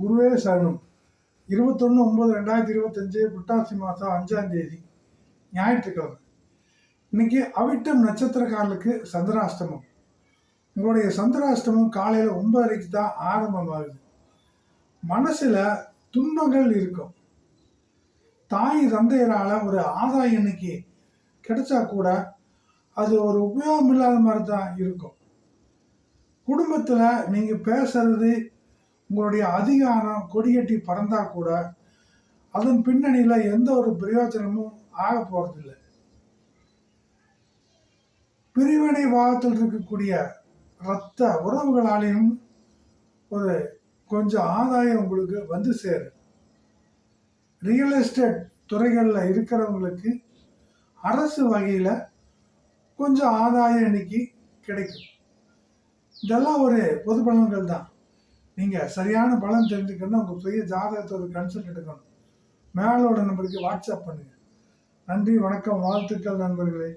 குருவே சரணம். 21/9/2025 புட்டாசி மாதம் 5ஆம் தேதி ஞாயிற்றுக்கிழமை. இன்னைக்கு அவிட்டம் நட்சத்திரக்காரர்களுக்கு சந்திராஷ்டமம். உங்களுடைய சந்திராஷ்டமம் காலையில் 9:30 தான் ஆரம்பமாகுது. மனசுல துன்பங்கள் இருக்கும். தாய் தந்தையரால ஒரு ஆதாயம் இன்னைக்கு கிடைச்சா கூட அது ஒரு உபயோகம் இல்லாத மாதிரி தான் இருக்கும். குடும்பத்தில் நீங்க பேசுறது உங்களுடைய அதிகாரம் கொடியேற்றி பறந்தா கூட அதன் பின்னணியில் எந்த ஒரு பிரயோஜனமும் ஆக போறதில்லை. பிரிவினை வாதத்தில் இருக்கக்கூடிய இரத்த உறவுகளாலையும் ஒரு கொஞ்சம் ஆதாயம் உங்களுக்கு வந்து சேரும். ரியல் எஸ்டேட் துறைகளில் இருக்கிறவங்களுக்கு அரசு வகையில் கொஞ்சம் ஆதாயம் இன்னைக்கு கிடைக்கும். இதெல்லாம் ஒரு பொது பலன்கள் தான். நீங்கள் சரியான பலன் தெரிஞ்சுக்கணும். உங்கள் சுய ஜாதகத்தோட கன்சல்ட் எடுக்கணும். மேலோட நம்பருக்கு வாட்ஸ்அப் பண்ணுங்கள். நன்றி, வணக்கம், வாழ்த்துக்கள் நண்பர்களே.